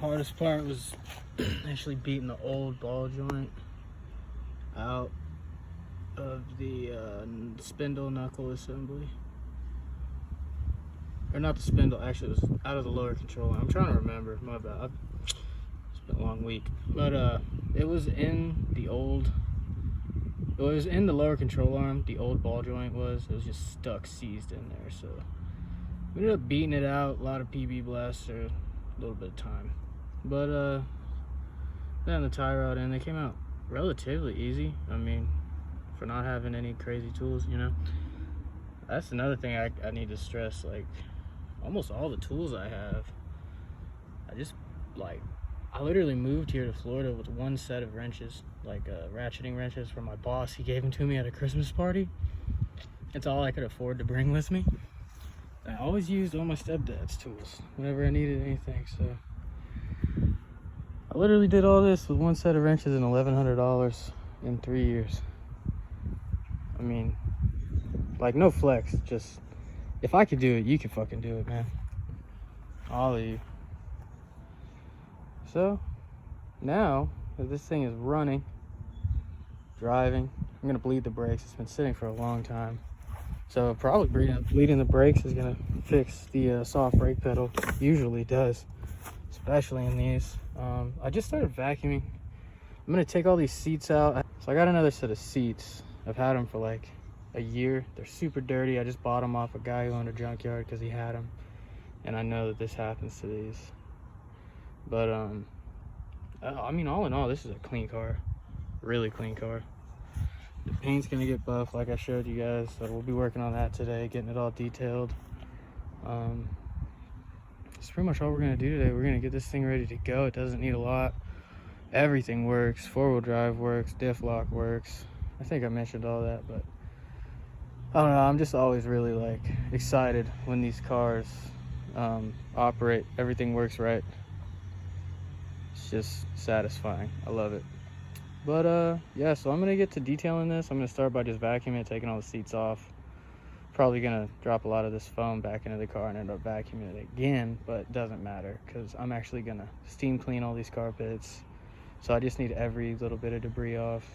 hardest part was actually beating the old ball joint out of the spindle knuckle assembly. Or not the spindle, actually it was out of the lower control. I'm trying to remember, my bad. It's been a long week. But it was in the old, it was in the lower control arm, the old ball joint was. It was just stuck, seized in there. So we ended up beating it out, a lot of PB blaster, a little bit of time. But then the tie rod in, they came out relatively easy. I mean, for not having any crazy tools, you know. That's another thing I need to stress. Like, almost all the tools I have, I literally moved here to Florida with one set of wrenches, like ratcheting wrenches from my boss. He gave them to me at a Christmas party. It's all I could afford to bring with me. I always used all my stepdad's tools whenever I needed anything. So I literally did all this with one set of wrenches and $1,100 in 3 years. I mean, like, no flex, just if I could do it, you can fucking do it, man. All of you. So now that this thing is running, driving, I'm gonna bleed the brakes. It's been sitting for a long time, so probably bleeding the brakes is gonna fix the soft brake pedal. Usually does, especially in these. I just started vacuuming. I'm gonna take all these seats out. So I got another set of seats. I've had them for like a year. They're super dirty. I just bought them off a guy who owned a junkyard because he had them, and I know that this happens to these. But I mean, all in all, this is a clean car, really clean car. The paint's gonna get buff like I showed you guys, so we'll be working on that today, getting it all detailed. That's pretty much all we're gonna do today. We're gonna get this thing ready to go. It doesn't need a lot. Everything works. 4-wheel drive works, diff lock works. I think I mentioned all that, but I don't know, I'm just always really like excited when these cars operate. Everything works right. It's just satisfying. I love it. But yeah, so I'm gonna get to detailing this. I'm gonna start by just vacuuming it, taking all the seats off. Probably gonna drop a lot of this foam back into the car and end up vacuuming it again, but it doesn't matter because I'm actually gonna steam clean all these carpets. So I just need every little bit of debris off,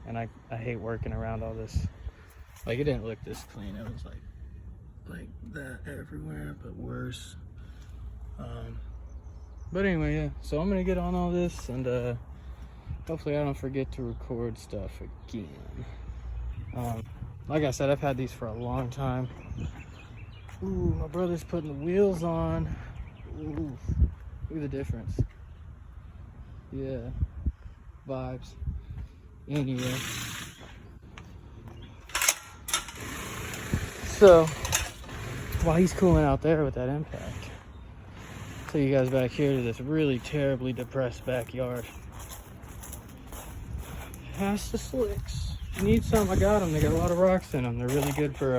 and I hate working around all this. Like, it didn't look this clean. It was like that everywhere, but worse. But anyway, yeah, so I'm gonna get on all this, and hopefully I don't forget to record stuff again. Like I said, I've had these for a long time. Ooh, my brother's putting the wheels on. Ooh, look at the difference. Yeah, vibes. Anyway, so while he's cooling out there with that impact, so you guys back here to this really terribly depressed backyard. Past the slicks. If you need some, I got them. They got a lot of rocks in them. They're really good for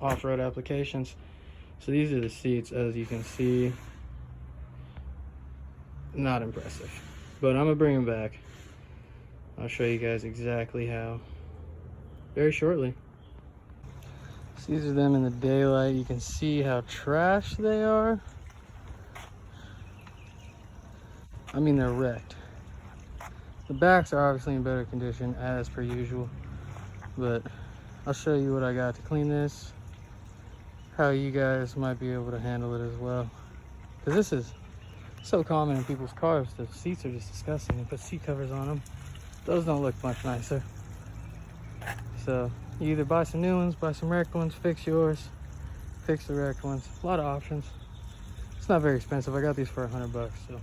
off-road applications. So these are the seats, as you can see. Not impressive, but I'm gonna bring them back. I'll show you guys exactly how very shortly. So these are them in the daylight. You can see how trash they are. I mean, they're wrecked. The backs are obviously in better condition as per usual, but I'll show you what I got to clean this, how you guys might be able to handle it as well, because this is so common in people's cars. The seats are just disgusting. They put seat covers on them. Those don't look much nicer. So you either buy some new ones, buy some wrecked ones, fix yours, fix the wrecked ones. A lot of options. It's not very expensive. I got these for $100, so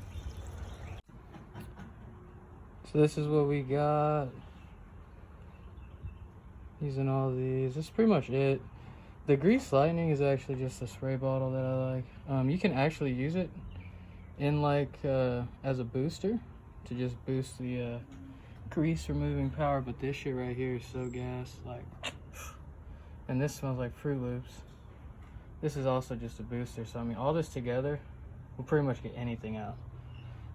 this is what we got. Using all these. That's pretty much it. The grease lightning is actually just a spray bottle that I like. You can actually use it in like as a booster to just boost the grease removing power, but this shit right here is so gas, like, and this smells like Fruit Loops. This is also just a booster, so I mean, all this together will pretty much get anything out.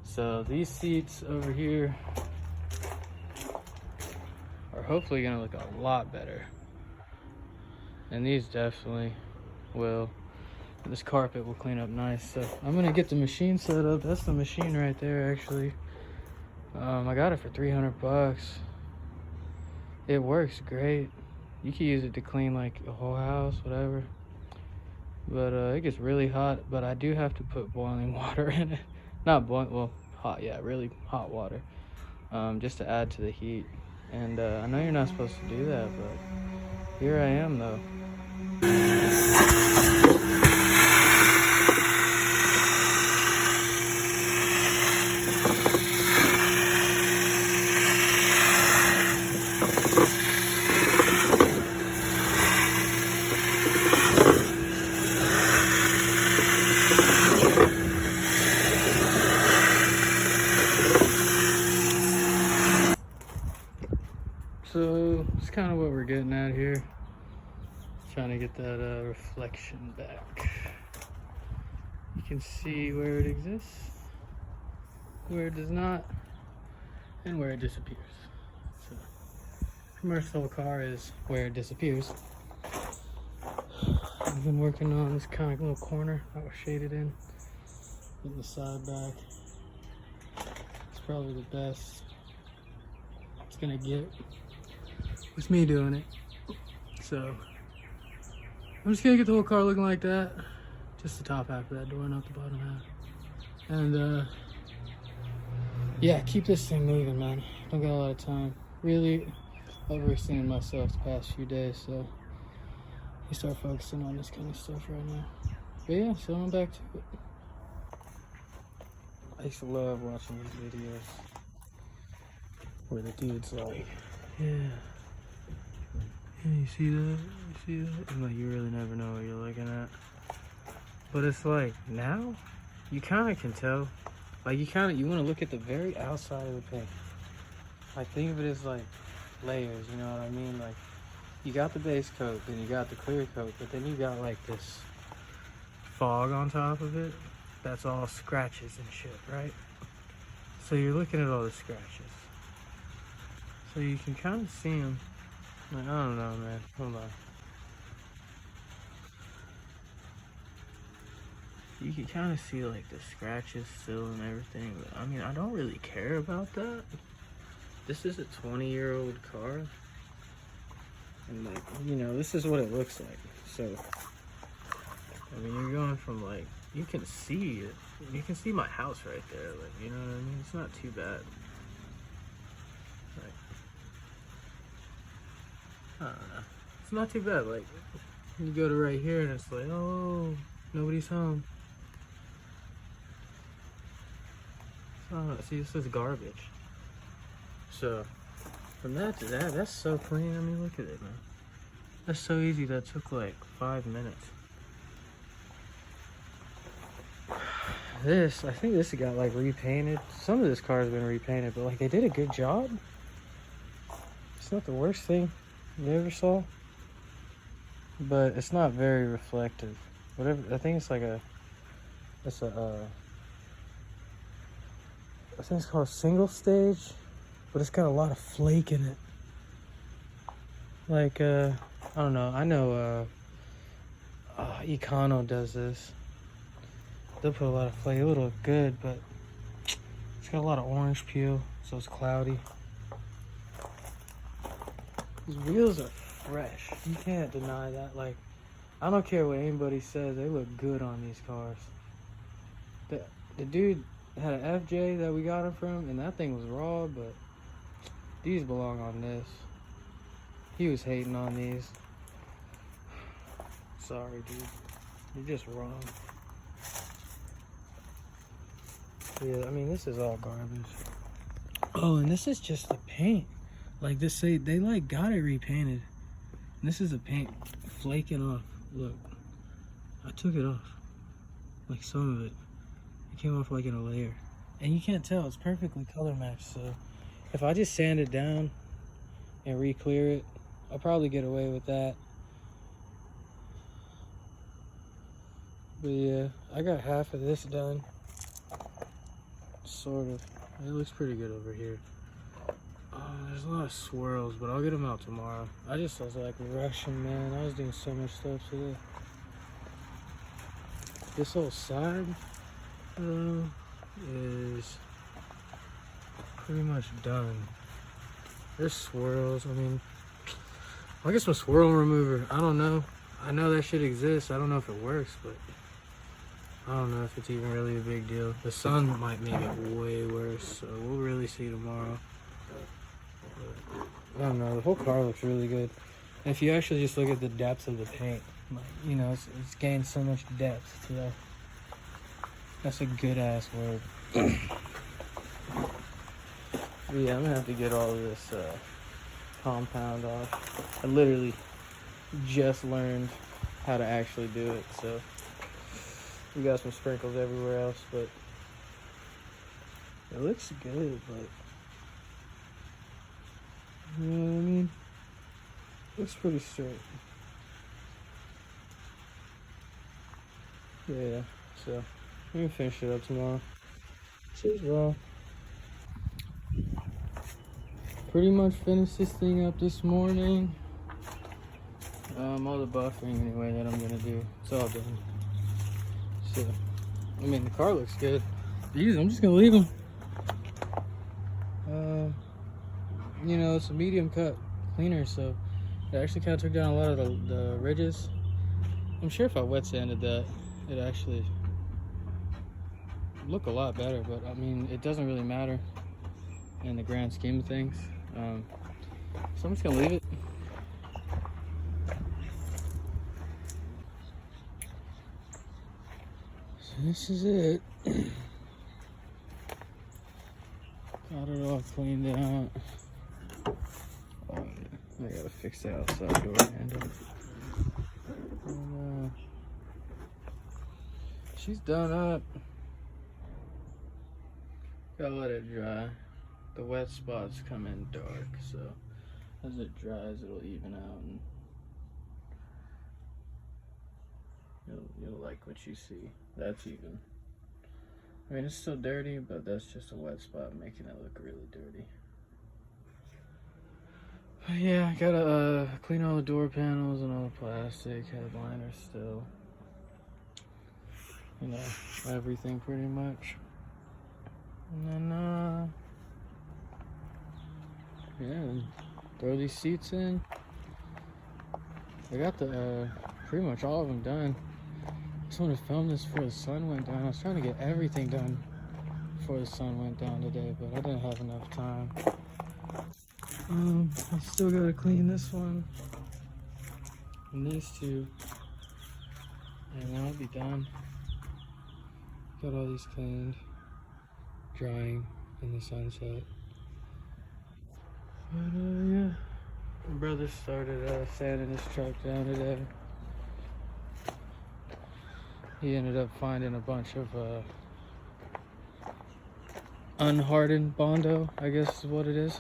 So these seats over here are hopefully gonna look a lot better, and these definitely will. This carpet will clean up nice. So I'm gonna get the machine set up. That's the machine right there, actually. I got it for 300 bucks. It works great. You can use it to clean like a whole house, whatever. But it gets really hot, but I do have to put boiling water in it. Not boiling, well, hot, yeah, really hot water. Just to add to the heat. And I know you're not supposed to do that, but here I am though. So it's kind of what we're getting at here. Trying to get that reflection back. You can see where it exists, where it does not, and where it disappears. So commercial car is where it disappears. I've been working on this kind of little corner that was shaded in, putting the side back. It's probably the best it's gonna get. It's me doing it. So I'm just gonna get the whole car looking like that. Just the top half of that door, not the bottom half. And yeah, keep this thing moving, man. Don't got a lot of time. Really overextending myself the past few days, so I start focusing on this kind of stuff right now. But yeah, so I'm back to it. I used to love watching these videos where the dude's like, yeah, you see that? You see that? And like, you really never know what you're looking at. But it's like, now, you kind of can tell. Like, you want to look at the very outside of the paint. Like, think of it as like layers, you know what I mean? Like, you got the base coat, then you got the clear coat, but then you got like this fog on top of it. That's all scratches and shit, right? So you're looking at all the scratches. So you can kind of see them. Like, I don't know, man. Hold on. You can kind of see like the scratches still and everything. But I mean, I don't really care about that. This is a 20-year-old car. And like, you know, this is what it looks like. So, I mean, you're going from like, you can see it. You can see my house right there. Like, you know what I mean? It's not too bad. Like, I don't know. It's not too bad. Like, you go to right here and it's like, oh, nobody's home. I don't know. See, this is garbage. So, from that to that, that's so clean. I mean, look at it, man. That's so easy. That took like 5 minutes. This, I think this got like repainted. Some of this car has been repainted, but like they did a good job. It's not the worst thing you ever saw, but it's not very reflective. Whatever, I think it's like I think it's called single stage, but it's got a lot of flake in it. Like, I don't know. I know Econo does this. They'll put a lot of flake. It'll look good, but it's got a lot of orange peel, so it's cloudy. These wheels are fresh. You can't deny that. Like, I don't care what anybody says. They look good on these cars. The dude had an FJ that we got him from, and that thing was raw, but these belong on this. He was hating on these. Sorry, dude. You're just wrong. Yeah, I mean, this is all garbage. Oh, and this is just the paint. Like, this, they like got it repainted. And this is the paint flaking off. Look, I took it off. Like, some of it. It came off like in a layer. And you can't tell, it's perfectly color matched. So if I just sand it down and re-clear it, I'll probably get away with that. But yeah, I got half of this done. Sort of. It looks pretty good over here. There's a lot of swirls, but I'll get them out tomorrow. I was like rushing, man. I was doing so much stuff today. this whole side is pretty much done. There's swirls. I mean, I'll get some swirl remover. I don't know. I know that shit exists. I don't know if it works, but I don't know if it's even really a big deal. The sun might make it way worse, so we'll really see tomorrow. But, I don't know. The whole car looks really good. And if you actually just look at the depth of the paint, like, you know, it's gained so much depth today. That's a good ass word. But yeah, I'm gonna have to get all of this compound off. I literally just learned how to actually do it, so we got some sprinkles everywhere else, but it looks good. But you know what I mean? Looks pretty straight. Yeah, so I'm gonna finish it up tomorrow. Cheers, bro. Pretty much finished this thing up this morning. All the buffering anyway that I'm gonna do, it's all done. So, I mean, the car looks good. These, I'm just gonna leave them. You know, it's a medium cut cleaner, so it actually kind of took down a lot of the ridges. I'm sure if I wet sanded that, it actually look a lot better, but I mean, it doesn't really matter in the grand scheme of things. So I'm just gonna leave it. So this is it. Got it all cleaned out. Oh yeah, I gotta fix the outside door handle. And, she's done up. Gotta let it dry. The wet spots come in dark, so as it dries, it'll even out, and you'll like what you see. That's even. I mean, it's still dirty, but that's just a wet spot making it look really dirty. But yeah, I gotta clean all the door panels and all the plastic, headliners still. You know, everything pretty much. And then, yeah, throw these seats in. I got the pretty much all of them done. I just want to film this before the sun went down. I was trying to get everything done before the sun went down today, but I didn't have enough time. I still gotta clean this one and these two, and then I'll be done. Got all these cleaned, drying in the sunset. But yeah, my brother started sanding his truck down today. He ended up finding a bunch of unhardened Bondo, I guess is what it is.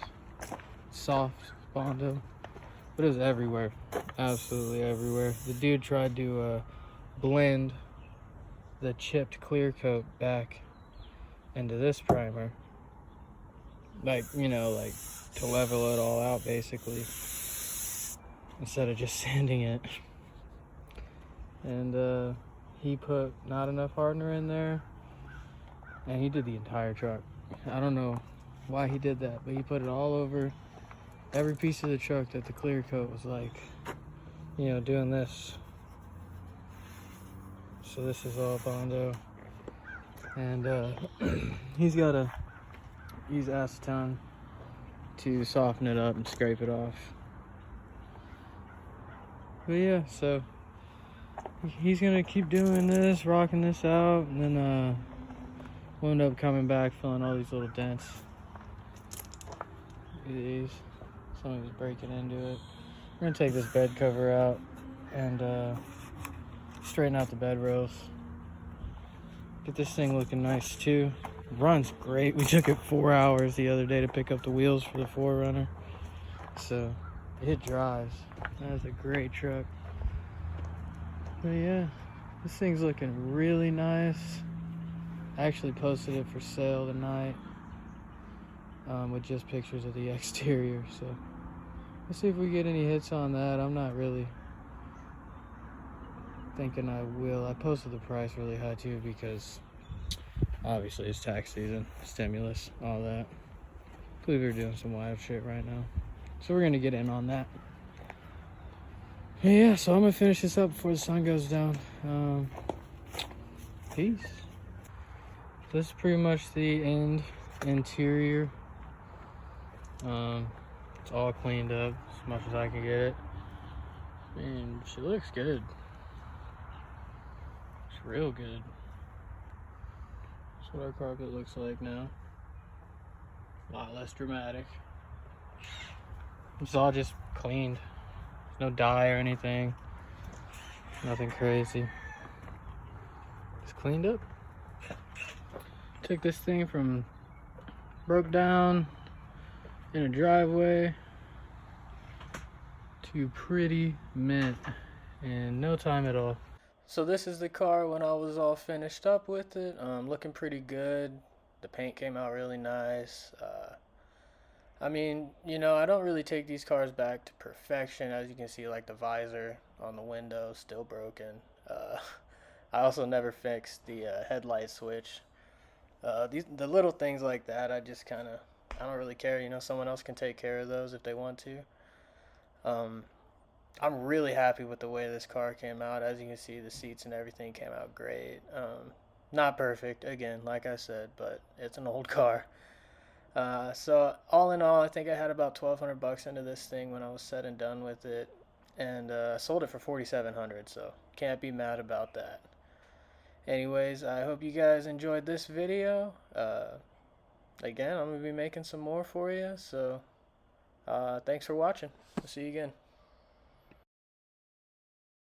Soft Bondo, but it was everywhere, absolutely everywhere. The dude tried to blend the chipped clear coat back into this primer, like, you know, like to level it all out basically, instead of just sanding it. And he put not enough hardener in there, and he did the entire truck. I don't know why he did that, but he put it all over every piece of the truck that the clear coat was, like, you know, doing this. So this is all Bondo, and he's got to use acetone to soften it up and scrape it off. But yeah, so he's gonna keep doing this, rocking this out, and then we'll end up coming back, filling all these little dents. Look at these. Somebody's breaking into it. We're gonna take this bed cover out and straighten out the bed rails. Get this thing looking nice too. Runs great. We took it 4 hours the other day to pick up the wheels for the 4Runner. So it drives. That's a great truck. But yeah, this thing's looking really nice. I actually posted it for sale tonight with just pictures of the exterior. So let's see if we get any hits on that. I'm not really thinking I will. I posted the price really high too because obviously it's tax season, stimulus, all that. I believe we're doing some wild shit right now. So we're gonna get in on that. Yeah, so I'm gonna finish this up before the sun goes down. Peace. This is pretty much the interior. It's all cleaned up as much as I can get it. And she looks good. It's real good. That's what our carpet looks like now. A lot less dramatic. It's all just cleaned. There's no dye or anything. Nothing crazy. It's cleaned up. Took this thing from broke down in a driveway to pretty mint in no time at all. So this is the car when I was all finished up with it. Looking pretty good. The paint came out really nice. I mean, you know, I don't really take these cars back to perfection. As you can see, like the visor on the window still broken. I also never fixed the headlight switch. The little things like that, I don't really care. You know, someone else can take care of those if they want to. I'm really happy with the way this car came out. As you can see, the seats and everything came out great. Not perfect, again, like I said, but it's an old car. So all in all, I think I had about $1,200 into this thing when I was said and done with it, and sold it for $4,700. So can't be mad about that. Anyways, I hope you guys enjoyed this video. Again, I'm gonna be making some more for you. So thanks for watching. I'll see you again.